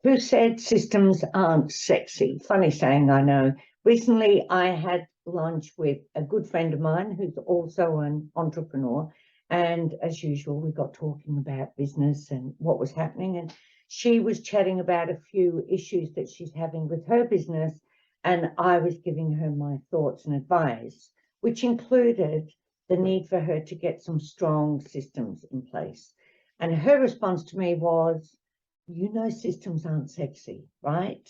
Who said systems aren't sexy? Funny saying, I know. Recently, I had lunch with a good friend of mine who's also an entrepreneur. And as usual, we got talking about business and what was happening. And she was chatting about a few issues that she's having with her business. And I was giving her my thoughts and advice, which included the need for her to get some strong systems in place. And her response to me was, systems aren't sexy, right?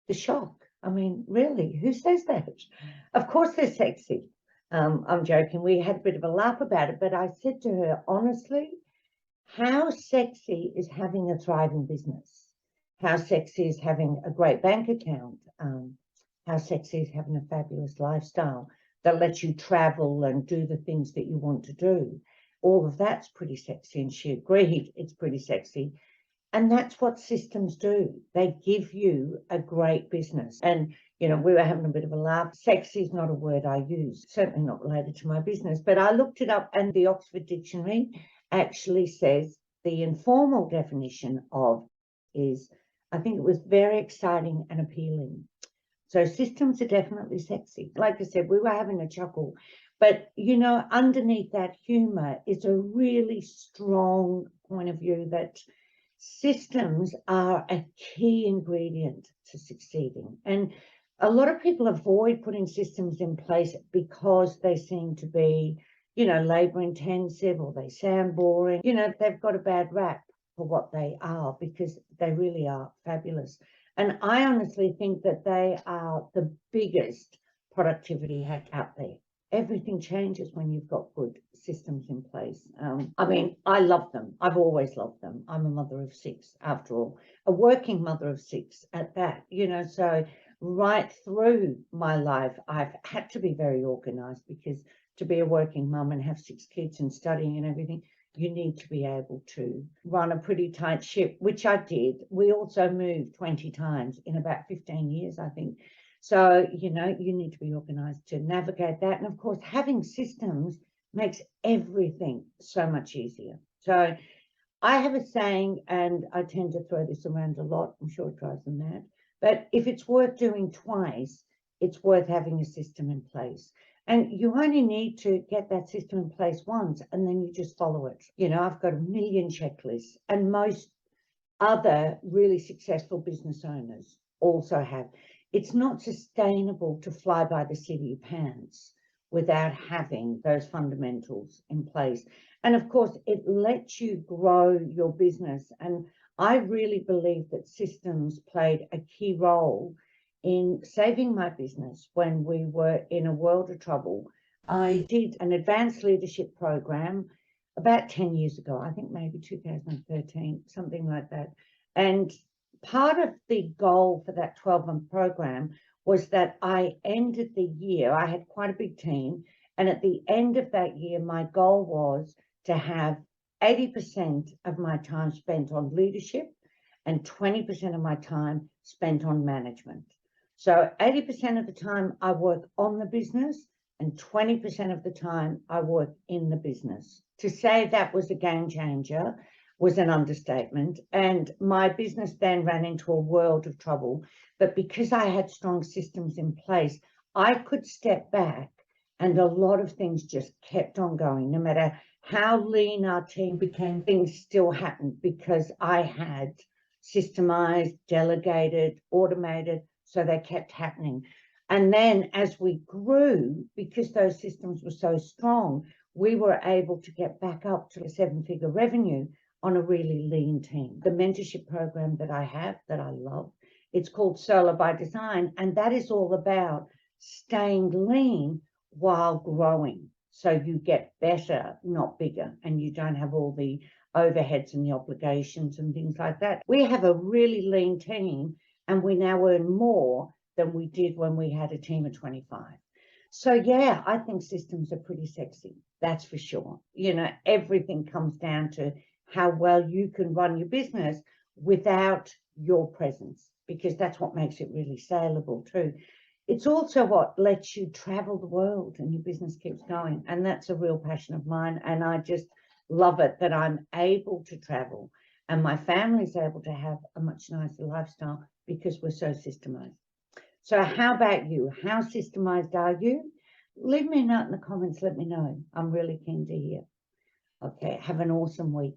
The shock. I mean, really, who says that? Of course they're sexy. I'm joking. We had a bit of a laugh about it, but I said to her, honestly, how sexy is having a thriving business? How sexy is having a great bank account? How sexy is having a fabulous lifestyle that lets you travel and do the things that you want to do? All of that's pretty sexy. And she agreed it's pretty sexy. And that's what systems do. They give you a great business. And, we were having a bit of a laugh. Sexy is not a word I use, certainly not related to my business. But I looked it up and the Oxford Dictionary actually says the informal definition of is, I think it was very exciting and appealing. So systems are definitely sexy. Like I said, we were having a chuckle. But, underneath that humor is a really strong point of view that systems are a key ingredient to succeeding. And a lot of people avoid putting systems in place because they seem to be, labor intensive, or they sound boring. They've got a bad rap for what they are, because they really are fabulous. And I honestly think that they are the biggest productivity hack out there. Everything changes when you've got good systems in place. I mean, I love them. I've always loved them. I'm a mother of 6, after all, a working mother of 6 at that, so right through my life, I've had to be very organized, because to be a working mum and have 6 kids and studying and everything, you need to be able to run a pretty tight ship, which I did. We also moved 20 times in about 15 years, I think. So, you need to be organized to navigate that. And of course, having systems makes everything so much easier. So I have a saying, and I tend to throw this around a lot. I'm sure it drives them mad. But if it's worth doing twice, it's worth having a system in place. And you only need to get that system in place once, and then you just follow it. I've got a million checklists, and most other really successful business owners also have. It's not sustainable to fly by the seat of your pants without having those fundamentals in place. And of course, it lets you grow your business. And I really believe that systems played a key role in saving my business when we were in a world of trouble. I did an advanced leadership program about 10 years ago, I think maybe 2013, something like that. And part of the goal for that 12-month program was that I ended the year, I had quite a big team, and at the end of that year, my goal was to have 80% of my time spent on leadership and 20% of my time spent on management. So 80% of the time I work on the business, and 20% of the time I work in the business. To say that was a game changer was an understatement. And my business then ran into a world of trouble. But because I had strong systems in place, I could step back, and a lot of things just kept on going. No matter how lean our team became, things still happened because I had systemized, delegated, automated, so they kept happening. And then as we grew, because those systems were so strong, we were able to get back up to a 7-figure revenue on a really lean team. The mentorship program that I have, that I love, it's called Solo by Design, and that is all about staying lean while growing. So you get better, not bigger, and you don't have all the overheads and the obligations and things like that. We have a really lean team, and we now earn more than we did when we had a team of 25. So yeah, I think systems are pretty sexy, that's for sure. Everything comes down to how well you can run your business without your presence, because that's what makes it really saleable too. It's also what lets you travel the world and your business keeps going. And that's a real passion of mine. And I just love it that I'm able to travel And my family's able to have a much nicer lifestyle because we're so systemized. So how about you? How systemized are you? Leave me a note in the comments. Let me know. I'm really keen to hear. Okay, have an awesome week.